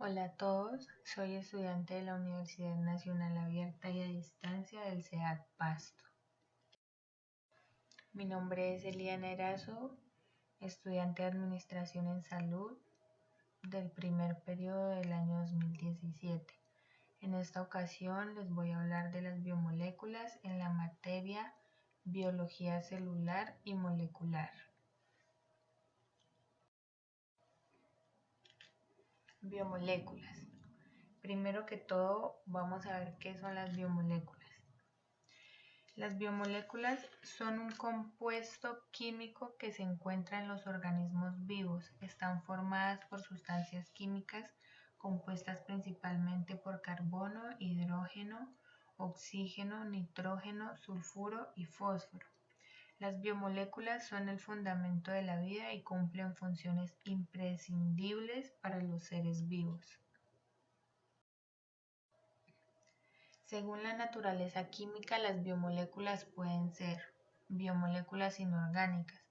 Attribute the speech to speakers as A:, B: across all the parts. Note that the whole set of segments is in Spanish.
A: Hola a todos, soy estudiante de la Universidad Nacional Abierta y a Distancia del CEAD Pasto. Mi nombre es Eliana Erazo, estudiante de Administración en Salud del primer periodo del año 2017. En esta ocasión les voy a hablar de las biomoléculas en la materia Biología Celular y Molecular. Biomoléculas. Primero que todo, vamos a ver qué son las biomoléculas. Las biomoléculas son un compuesto químico que se encuentra en los organismos vivos. Están formadas por sustancias químicas compuestas principalmente por carbono, hidrógeno, oxígeno, nitrógeno, sulfuro y fósforo. Las biomoléculas son el fundamento de la vida y cumplen funciones imprescindibles para los seres vivos. Según la naturaleza química, las biomoléculas pueden ser biomoléculas inorgánicas,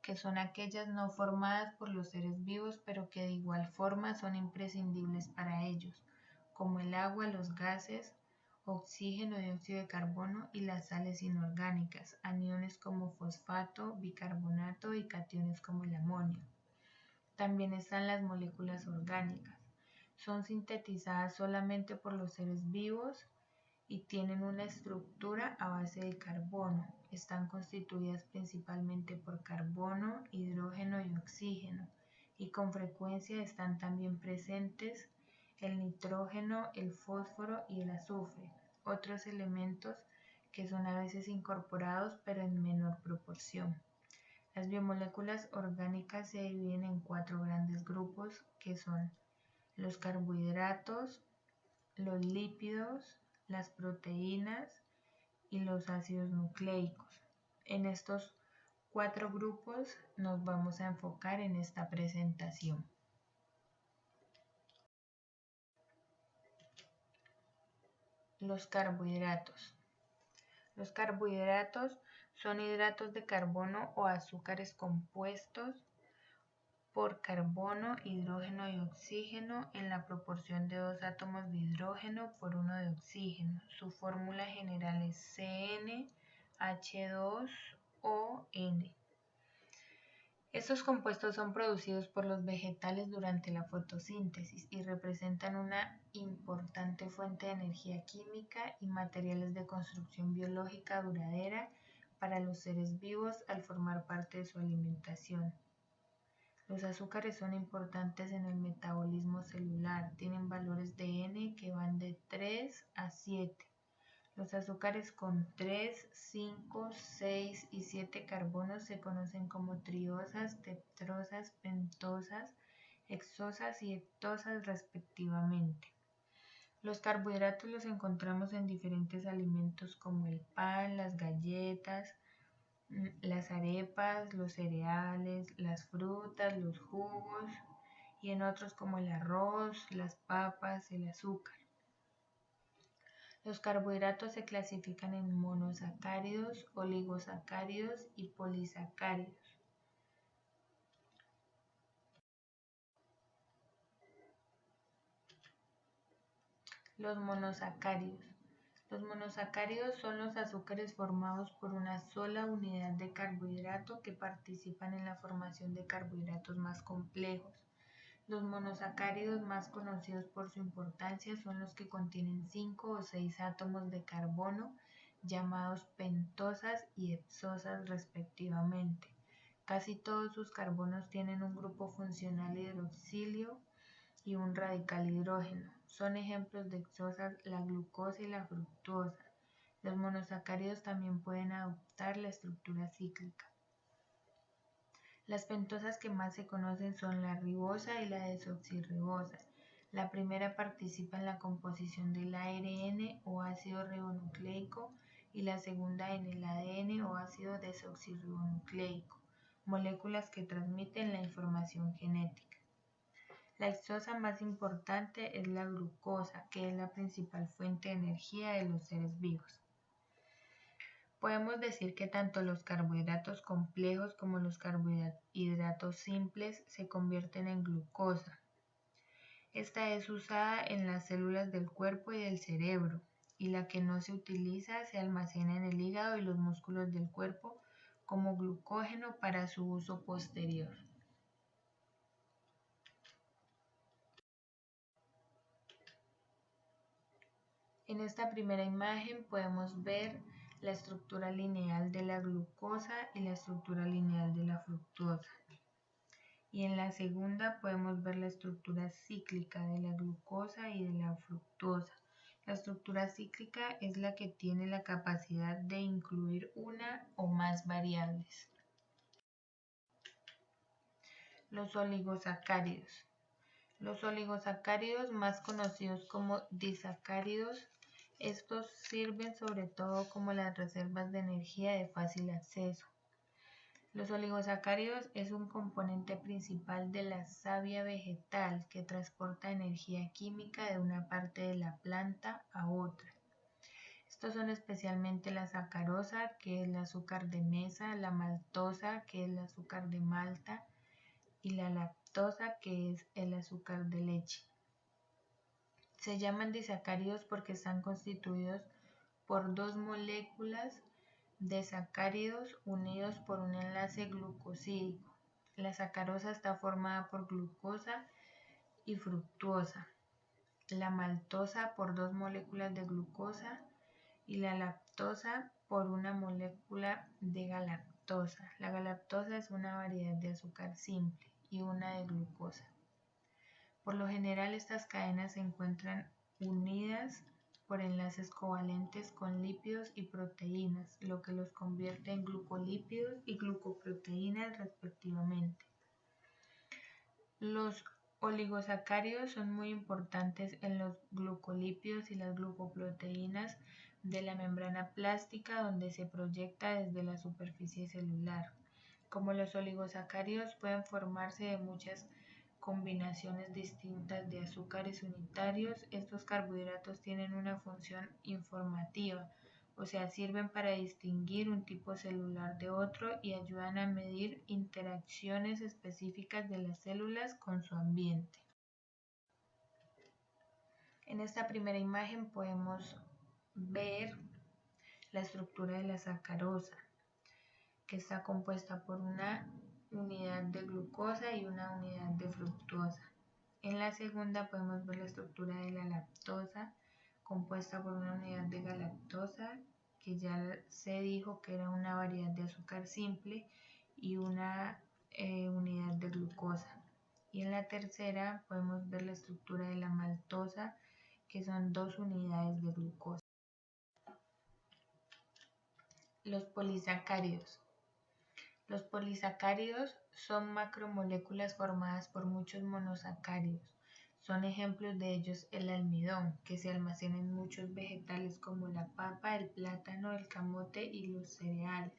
A: que son aquellas no formadas por los seres vivos, pero que de igual forma son imprescindibles para ellos, como el agua, los gases, oxígeno, dióxido de carbono y las sales inorgánicas, aniones como fosfato, bicarbonato y cationes como el amonio. También están las moléculas orgánicas. Son sintetizadas solamente por los seres vivos y tienen una estructura a base de carbono. Están constituidas principalmente por carbono, hidrógeno y oxígeno, y con frecuencia están también presentes el nitrógeno, el fósforo y el azufre, otros elementos que son a veces incorporados pero en menor proporción. Las biomoléculas orgánicas se dividen en 4 grandes grupos que son los carbohidratos, los lípidos, las proteínas y los ácidos nucleicos. En estos 4 grupos nos vamos a enfocar en esta presentación. Los carbohidratos. Los carbohidratos son hidratos de carbono o azúcares compuestos por carbono, hidrógeno y oxígeno en la proporción de 2 átomos de hidrógeno por 1 de oxígeno. Su fórmula general es CnH2ON. Estos compuestos son producidos por los vegetales durante la fotosíntesis y representan una importante fuente de energía química y materiales de construcción biológica duradera para los seres vivos al formar parte de su alimentación. Los azúcares son importantes en el metabolismo celular, tienen valores de N que van de 3 a 7. Los azúcares con 3, 5, 6 y 7 carbonos se conocen como triosas, tetrosas, pentosas, hexosas y heptosas respectivamente. Los carbohidratos los encontramos en diferentes alimentos como el pan, las galletas, las arepas, los cereales, las frutas, los jugos y en otros como el arroz, las papas, el azúcar. Los carbohidratos se clasifican en monosacáridos, oligosacáridos y polisacáridos. Los monosacáridos. Los monosacáridos son los azúcares formados por una sola unidad de carbohidrato que participan en la formación de carbohidratos más complejos. Los monosacáridos más conocidos por su importancia son los que contienen 5 o 6 átomos de carbono, llamados pentosas y hexosas respectivamente. Casi todos sus carbonos tienen un grupo funcional hidroxilio y un radical hidrógeno. Son ejemplos de hexosas la glucosa y la fructosa. Los monosacáridos también pueden adoptar la estructura cíclica. Las pentosas que más se conocen son la ribosa y la desoxirribosa. La primera participa en la composición del ARN o ácido ribonucleico y la segunda en el ADN o ácido desoxirribonucleico, moléculas que transmiten la información genética. La hexosa más importante es la glucosa, que es la principal fuente de energía de los seres vivos. Podemos decir que tanto los carbohidratos complejos como los carbohidratos simples se convierten en glucosa. Esta es usada en las células del cuerpo y del cerebro, y la que no se utiliza se almacena en el hígado y los músculos del cuerpo como glucógeno para su uso posterior. En esta primera imagen podemos ver la estructura lineal de la glucosa y la estructura lineal de la fructosa. Y en la segunda podemos ver la estructura cíclica de la glucosa y de la fructosa. La estructura cíclica es la que tiene la capacidad de incluir una o más variables. Los oligosacáridos. Los oligosacáridos, más conocidos como disacáridos, estos sirven sobre todo como las reservas de energía de fácil acceso. Los oligosacáridos es un componente principal de la savia vegetal que transporta energía química de una parte de la planta a otra. Estos son especialmente la sacarosa, que es el azúcar de mesa, la maltosa, que es el azúcar de malta, y la lactosa, que es el azúcar de leche. Se llaman disacáridos porque están constituidos por dos moléculas de sacáridos unidos por un enlace glucosídico. La sacarosa está formada por glucosa y fructosa, la maltosa por dos moléculas de glucosa y la lactosa por una molécula de galactosa. La galactosa es una variedad de azúcar simple y una de glucosa. Por lo general, estas cadenas se encuentran unidas por enlaces covalentes con lípidos y proteínas, lo que los convierte en glucolípidos y glucoproteínas respectivamente. Los oligosacáridos son muy importantes en los glucolípidos y las glucoproteínas de la membrana plástica donde se proyecta desde la superficie celular. Como los oligosacáridos pueden formarse de muchas combinaciones distintas de azúcares unitarios, estos carbohidratos tienen una función informativa, o sea, sirven para distinguir un tipo celular de otro y ayudan a medir interacciones específicas de las células con su ambiente. En esta primera imagen podemos ver la estructura de la sacarosa, que está compuesta por una unidad de glucosa y una unidad de fructosa. En la segunda podemos ver la estructura de la lactosa, compuesta por una unidad de galactosa, que ya se dijo que era una variedad de azúcar simple, y una unidad de glucosa. Y en la tercera podemos ver la estructura de la maltosa, que son dos unidades de glucosa. Los polisacáridos. Los polisacáridos son macromoléculas formadas por muchos monosacáridos. Son ejemplos de ellos el almidón, que se almacena en muchos vegetales como la papa, el plátano, el camote y los cereales.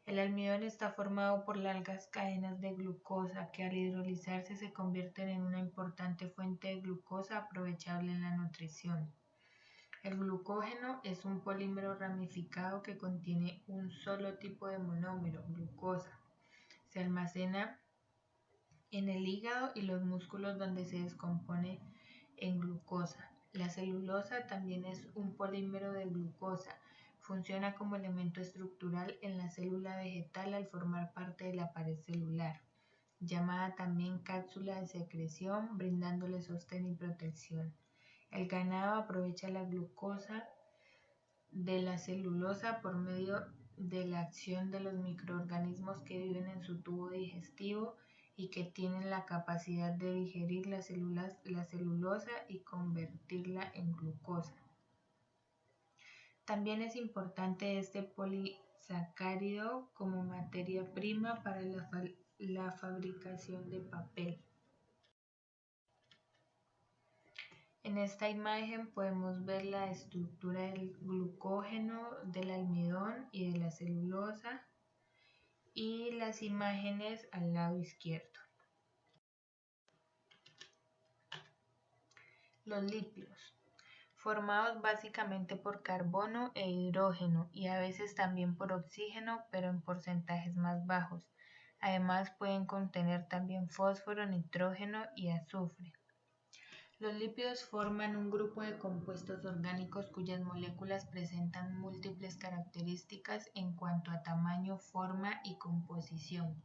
A: El almidón está formado por largas cadenas de glucosa que al hidrolizarse se convierten en una importante fuente de glucosa aprovechable en la nutrición. El glucógeno es un polímero ramificado que contiene un solo tipo de monómero, glucosa. Se almacena en el hígado y los músculos donde se descompone en glucosa. La celulosa también es un polímero de glucosa. Funciona como elemento estructural en la célula vegetal al formar parte de la pared celular, llamada también cápsula de secreción, brindándole sostén y protección. El ganado aprovecha la glucosa de la celulosa por medio de la acción de los microorganismos que viven en su tubo digestivo y que tienen la capacidad de digerir la celulosa y convertirla en glucosa. También es importante este polisacárido como materia prima para la fabricación de papel. En esta imagen podemos ver la estructura del glucógeno, del almidón y de la celulosa y las imágenes al lado izquierdo. Los lípidos, formados básicamente por carbono e hidrógeno y a veces también por oxígeno, pero en porcentajes más bajos. Además pueden contener también fósforo, nitrógeno y azufre. Los lípidos forman un grupo de compuestos orgánicos cuyas moléculas presentan múltiples características en cuanto a tamaño, forma y composición.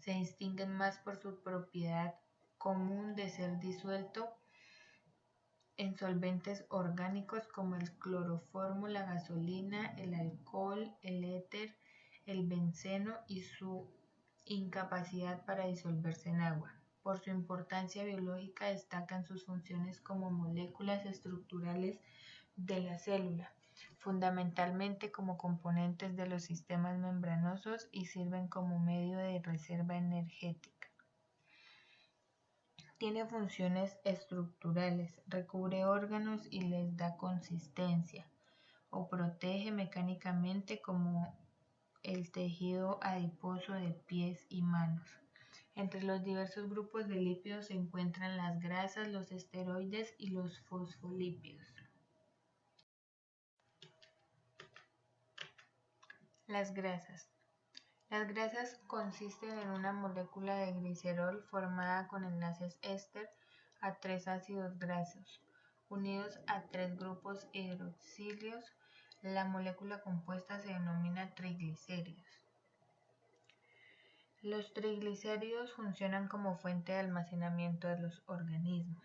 A: Se distinguen más por su propiedad común de ser disuelto en solventes orgánicos como el cloroformo, la gasolina, el alcohol, el éter, el benceno y su incapacidad para disolverse en agua. Por su importancia biológica destacan sus funciones como moléculas estructurales de la célula, fundamentalmente como componentes de los sistemas membranosos y sirven como medio de reserva energética. Tiene funciones estructurales, recubre órganos y les da consistencia, o protege mecánicamente como el tejido adiposo de pies y manos. Entre los diversos grupos de lípidos se encuentran las grasas, los esteroides y los fosfolípidos. Las grasas. Las grasas consisten en una molécula de glicerol formada con enlaces éster a 3 ácidos grasos, unidos a 3 grupos hidroxilios. La molécula compuesta se denomina triglicéridos. Los triglicéridos funcionan como fuente de almacenamiento de los organismos.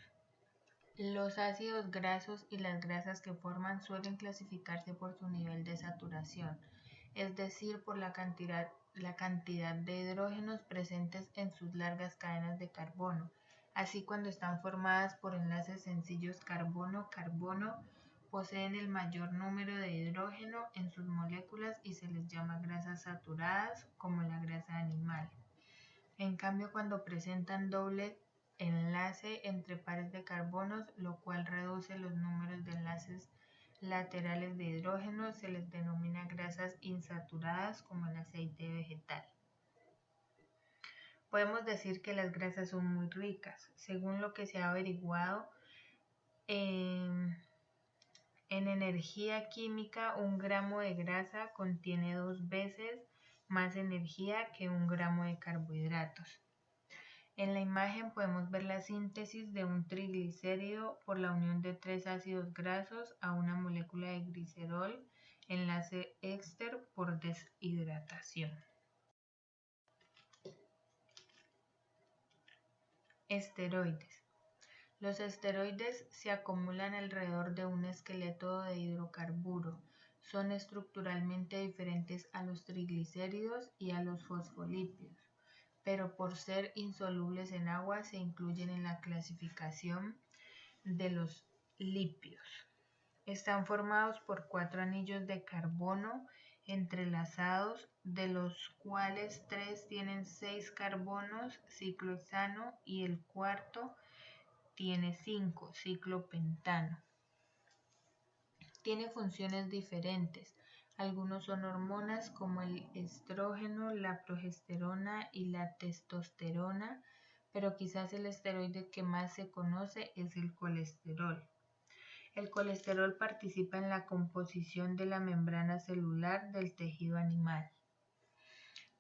A: Los ácidos grasos y las grasas que forman suelen clasificarse por su nivel de saturación, es decir, por la cantidad de hidrógenos presentes en sus largas cadenas de carbono. Así, cuando están formadas por enlaces sencillos carbono-carbono, poseen el mayor número de hidrógeno en sus moléculas y se les llama grasas saturadas, como la grasa animal. En cambio, cuando presentan doble enlace entre pares de carbonos, lo cual reduce los números de enlaces laterales de hidrógeno, se les denomina grasas insaturadas, como el aceite vegetal. Podemos decir que las grasas son muy ricas. Según lo que se ha averiguado, en energía química, 1 gramo de grasa contiene 2 veces más energía que 1 gramo de carbohidratos. En la imagen podemos ver la síntesis de un triglicérido por la unión de 3 ácidos grasos a una molécula de glicerol, enlace éster por deshidratación. Esteroides. Los esteroides se acumulan alrededor de un esqueleto de hidrocarburo. Son estructuralmente diferentes a los triglicéridos y a los fosfolípidos, pero por ser insolubles en agua se incluyen en la clasificación de los lípidos. Están formados por 4 anillos de carbono entrelazados, de los cuales 3 tienen 6 carbonos, ciclohexano, y el cuarto tiene 5, ciclopentano. Tiene funciones diferentes. Algunos son hormonas como el estrógeno, la progesterona y la testosterona, pero quizás el esteroide que más se conoce es el colesterol. El colesterol participa en la composición de la membrana celular del tejido animal.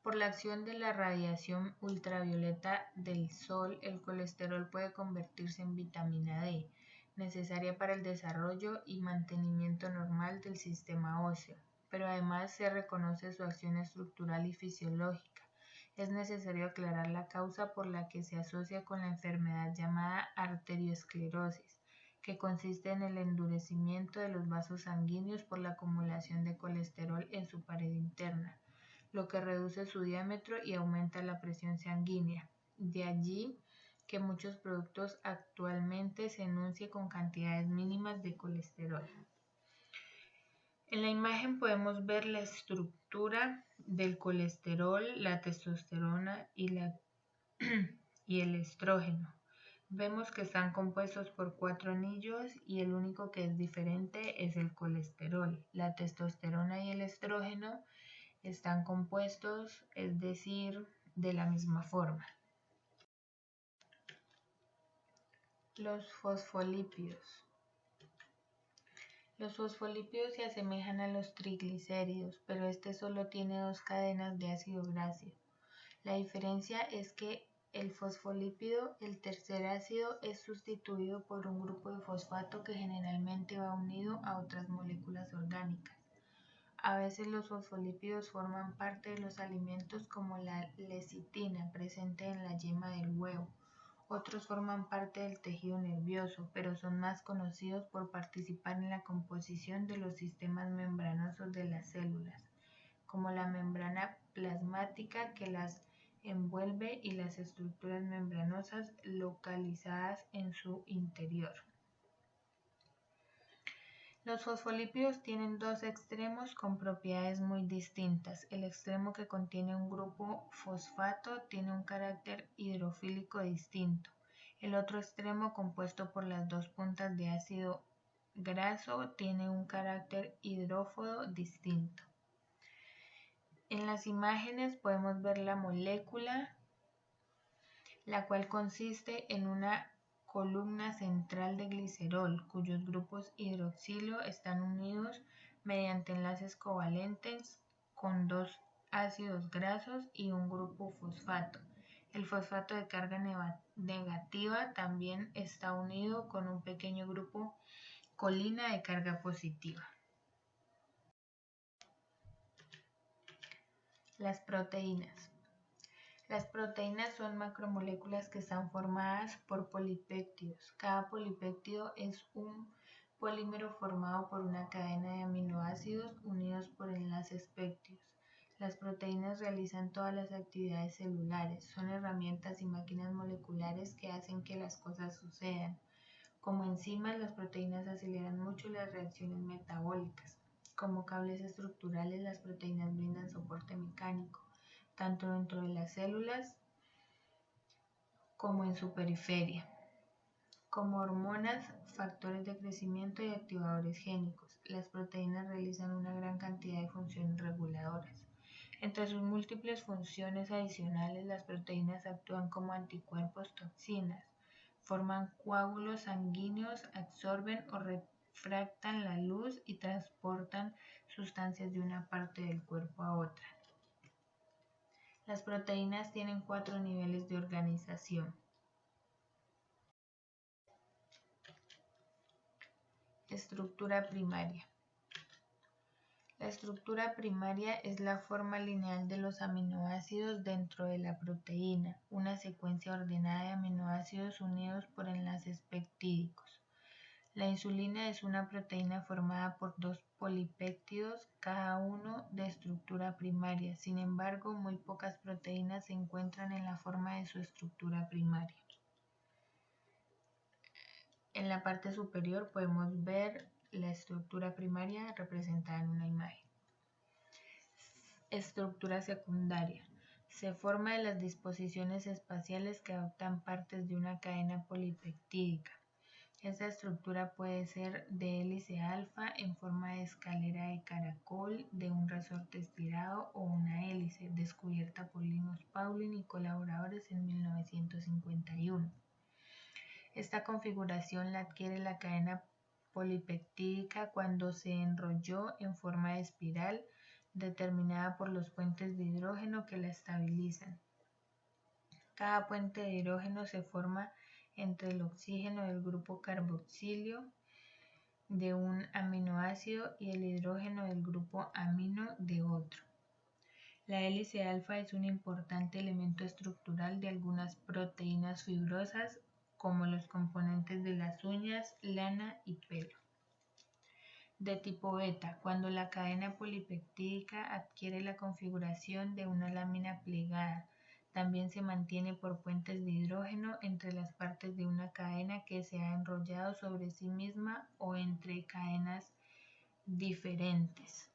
A: Por la acción de la radiación ultravioleta del sol, el colesterol puede convertirse en vitamina D, necesaria para el desarrollo y mantenimiento normal del sistema óseo, pero además se reconoce su acción estructural y fisiológica. Es necesario aclarar la causa por la que se asocia con la enfermedad llamada arteriosclerosis, que consiste en el endurecimiento de los vasos sanguíneos por la acumulación de colesterol en su pared interna, lo que reduce su diámetro y aumenta la presión sanguínea. De allí que muchos productos actualmente se anuncien con cantidades mínimas de colesterol. En la imagen podemos ver la estructura del colesterol, la testosterona y el estrógeno. Vemos que están compuestos por 4 anillos y el único que es diferente es el colesterol. La testosterona y el estrógeno están compuestos, es decir, de la misma forma. Los fosfolípidos. Los fosfolípidos se asemejan a los triglicéridos, pero este solo tiene 2 cadenas de ácido graso. La diferencia es que el fosfolípido, el tercer ácido, es sustituido por un grupo de fosfato que generalmente va unido a otras moléculas orgánicas. A veces los fosfolípidos forman parte de los alimentos como la lecitina presente en la yema del huevo. Otros forman parte del tejido nervioso, pero son más conocidos por participar en la composición de los sistemas membranosos de las células, como la membrana plasmática que las envuelve y las estructuras membranosas localizadas en su interior. Los fosfolípidos tienen dos extremos con propiedades muy distintas. El extremo que contiene un grupo fosfato tiene un carácter hidrofílico distinto. El otro extremo, compuesto por las dos puntas de ácido graso, tiene un carácter hidrófobo distinto. En las imágenes podemos ver la molécula, la cual consiste en una columna central de glicerol, cuyos grupos hidroxilo están unidos mediante enlaces covalentes con dos ácidos grasos y un grupo fosfato. El fosfato de carga negativa también está unido con un pequeño grupo colina de carga positiva. Las proteínas. Las proteínas son macromoléculas que están formadas por polipéptidos. Cada polipéptido es un polímero formado por una cadena de aminoácidos unidos por enlaces péptidos. Las proteínas realizan todas las actividades celulares. Son herramientas y máquinas moleculares que hacen que las cosas sucedan. Como enzimas, las proteínas aceleran mucho las reacciones metabólicas. Como cables estructurales, las proteínas brindan soporte mecánico, tanto dentro de las células como en su periferia. Como hormonas, factores de crecimiento y activadores génicos, las proteínas realizan una gran cantidad de funciones reguladoras. Entre sus múltiples funciones adicionales, las proteínas actúan como anticuerpos toxinas, forman coágulos sanguíneos, absorben o refractan la luz y transportan sustancias de una parte del cuerpo a otra. Las proteínas tienen 4 niveles de organización. Estructura primaria. La estructura primaria es la forma lineal de los aminoácidos dentro de la proteína, una secuencia ordenada de aminoácidos unidos por enlaces peptídicos. La insulina es una proteína formada por dos polipéptidos, cada uno de estructura primaria. Sin embargo, muy pocas proteínas se encuentran en la forma de su estructura primaria. En la parte superior podemos ver la estructura primaria representada en una imagen. Estructura secundaria. Se forma de las disposiciones espaciales que adoptan partes de una cadena polipeptídica. Esta estructura puede ser de hélice alfa en forma de escalera de caracol, de un resorte estirado o una hélice, descubierta por Linus Pauling y colaboradores en 1951. Esta configuración la adquiere la cadena polipeptídica cuando se enrolló en forma de espiral, determinada por los puentes de hidrógeno que la estabilizan. Cada puente de hidrógeno se forma entre el oxígeno del grupo carboxilo de un aminoácido y el hidrógeno del grupo amino de otro. La hélice alfa es un importante elemento estructural de algunas proteínas fibrosas, como los componentes de las uñas, lana y pelo. De tipo beta, cuando la cadena polipeptídica adquiere la configuración de una lámina plegada, también se mantiene por puentes de hidrógeno entre las partes de una cadena que se ha enrollado sobre sí misma o entre cadenas diferentes.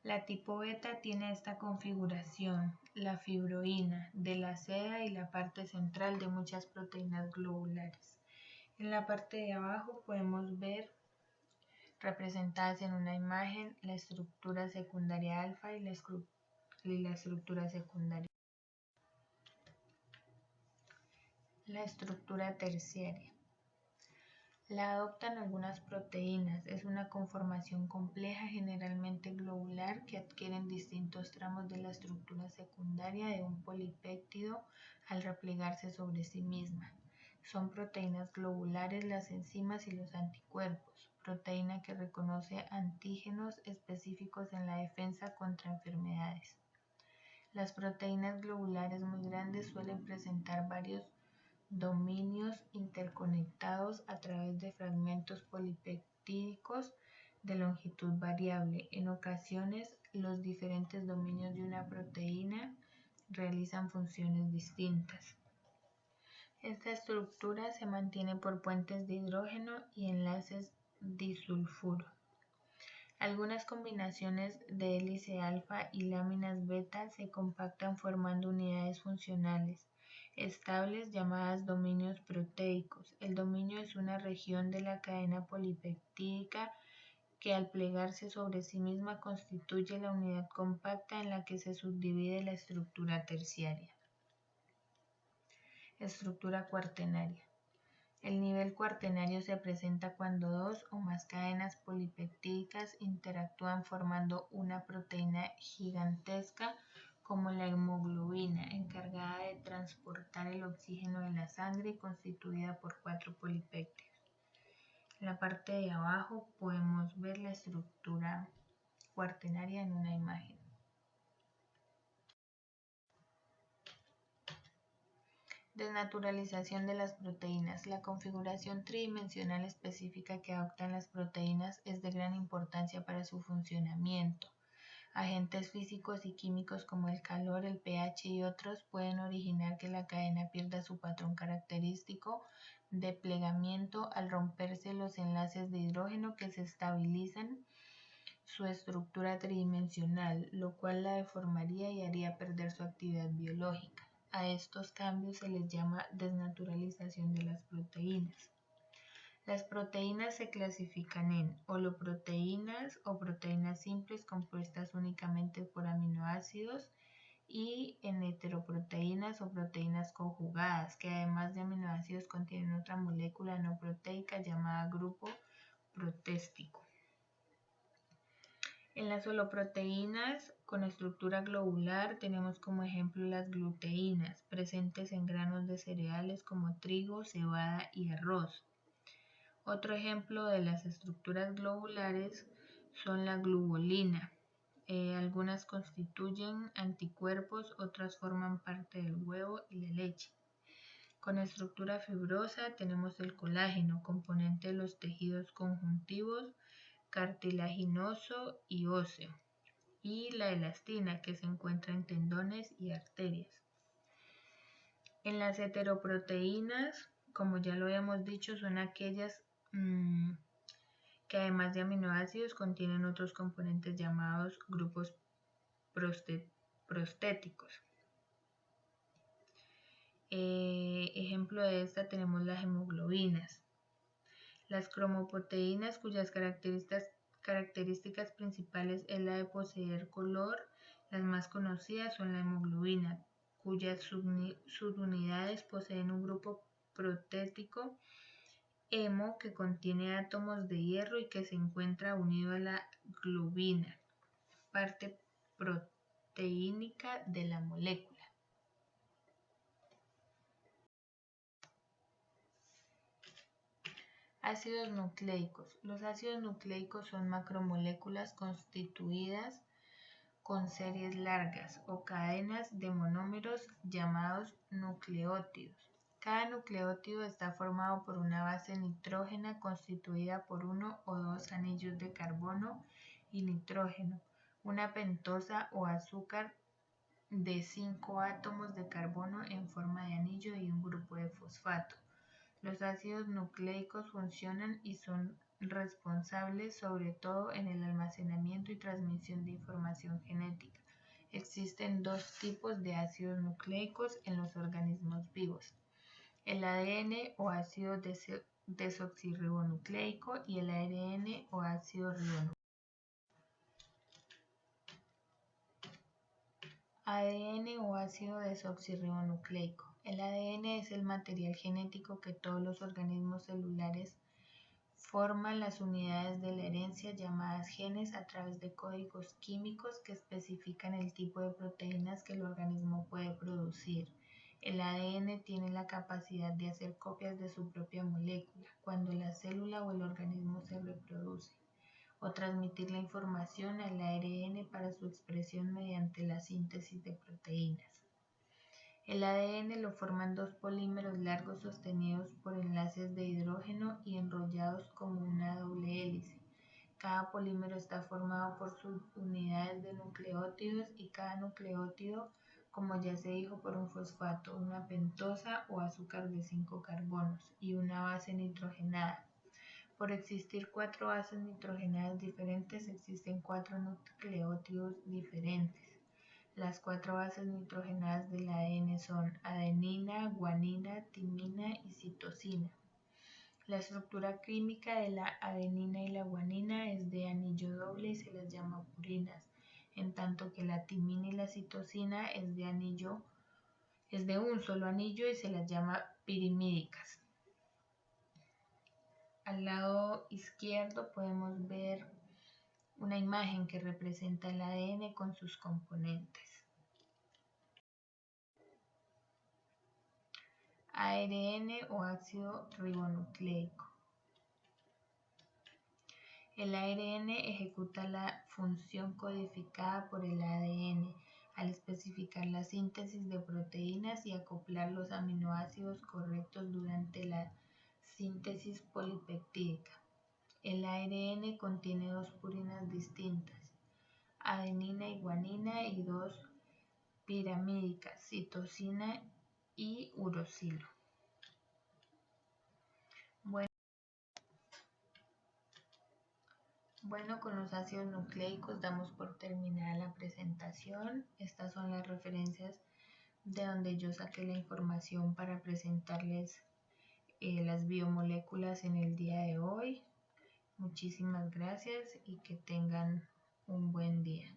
A: La tipo beta tiene esta configuración, la fibroína, de la seda y la parte central de muchas proteínas globulares. En la parte de abajo podemos ver representadas en una imagen la estructura secundaria alfa y la estructura secundaria. La estructura terciaria. La adoptan algunas proteínas. Es una conformación compleja, generalmente globular, que adquieren distintos tramos de la estructura secundaria de un polipéptido al replegarse sobre sí misma. Son proteínas globulares las enzimas y los anticuerpos, proteína que reconoce antígenos específicos en la defensa contra enfermedades. Las proteínas globulares muy grandes suelen presentar varios dominios interconectados a través de fragmentos polipeptídicos de longitud variable. En ocasiones, los diferentes dominios de una proteína realizan funciones distintas. Esta estructura se mantiene por puentes de hidrógeno y enlaces disulfuro. Algunas combinaciones de hélice alfa y láminas beta se compactan formando unidades funcionales estables llamadas dominios proteicos. El dominio es una región de la cadena polipeptídica que al plegarse sobre sí misma constituye la unidad compacta en la que se subdivide la estructura terciaria. Estructura cuaternaria. El nivel cuaternario se presenta cuando dos o más cadenas polipeptídicas interactúan formando una proteína gigantesca como la hemoglobina, encargada de transportar el oxígeno en la sangre y constituida por 4 polipéptidos. En la parte de abajo podemos ver la estructura cuaternaria en una imagen. Desnaturalización de las proteínas. La configuración tridimensional específica que adoptan las proteínas es de gran importancia para su funcionamiento. Agentes físicos y químicos como el calor, el pH y otros pueden originar que la cadena pierda su patrón característico de plegamiento al romperse los enlaces de hidrógeno que se estabilizan su estructura tridimensional, lo cual la deformaría y haría perder su actividad biológica. A estos cambios se les llama desnaturalización de las proteínas. Las proteínas se clasifican en holoproteínas o proteínas simples compuestas únicamente por aminoácidos y en heteroproteínas o proteínas conjugadas que además de aminoácidos contienen otra molécula no proteica llamada grupo protéstico. En las holoproteínas con estructura globular tenemos como ejemplo las gluteínas, presentes en granos de cereales como trigo, cebada y arroz. Otro ejemplo de las estructuras globulares son la glubulina. Algunas constituyen anticuerpos, otras forman parte del huevo y la leche. Con estructura fibrosa tenemos el colágeno, componente de los tejidos conjuntivos, cartilaginoso y óseo, y la elastina, que se encuentra en tendones y arterias. En las heteroproteínas, como ya lo habíamos dicho, son aquellas que además de aminoácidos contienen otros componentes llamados grupos prostéticos. Ejemplo de esta tenemos las hemoglobinas. Las cromoproteínas, cuyas características principales es la de poseer color, las más conocidas son la hemoglobina, cuyas subunidades poseen un grupo protético hemo que contiene átomos de hierro y que se encuentra unido a la globina, parte proteínica de la molécula. Ácidos nucleicos. Los ácidos nucleicos son macromoléculas constituidas con series largas o cadenas de monómeros llamados nucleótidos. Cada nucleótido está formado por una base nitrógena constituida por uno o dos anillos de carbono y nitrógeno, una pentosa o azúcar de 5 átomos de carbono en forma de anillo y un grupo de fosfato. Los ácidos nucleicos funcionan y son responsables sobre todo en el almacenamiento y transmisión de información genética. Existen dos tipos de ácidos nucleicos en los organismos vivos: el ADN o ácido desoxirribonucleico y el ARN o ácido ribonucleico. ADN o ácido desoxirribonucleico. El ADN es el material genético que todos los organismos celulares forman las unidades de la herencia llamadas genes a través de códigos químicos que especifican el tipo de proteínas que el organismo puede producir. El ADN tiene la capacidad de hacer copias de su propia molécula cuando la célula o el organismo se reproduce, o transmitir la información al ARN para su expresión mediante la síntesis de proteínas. El ADN lo forman dos polímeros largos sostenidos por enlaces de hidrógeno y enrollados como una doble hélice. Cada polímero está formado por subunidades de nucleótidos y cada nucleótido, como ya se dijo, por un fosfato, una pentosa o azúcar de 5 carbonos y una base nitrogenada. Por existir 4 bases nitrogenadas diferentes, existen 4 nucleótidos diferentes. Las 4 bases nitrogenadas del ADN son adenina, guanina, timina y citosina. La estructura química de la adenina y la guanina es de anillo doble y se las llama purinas, en tanto que la timina y la citosina es de un solo anillo y se las llama pirimídicas. Al lado izquierdo podemos ver una imagen que representa el ADN con sus componentes. ARN o ácido ribonucleico. El ARN ejecuta la función codificada por el ADN al especificar la síntesis de proteínas y acoplar los aminoácidos correctos durante la síntesis polipeptídica. El ARN contiene 2 purinas distintas, adenina y guanina, y 2 pirimídicas, citosina y uracilo. Bueno, con los ácidos nucleicos damos por terminada la presentación. Estas son las referencias de donde yo saqué la información para presentarles las biomoléculas en el día de hoy. Muchísimas gracias y que tengan un buen día.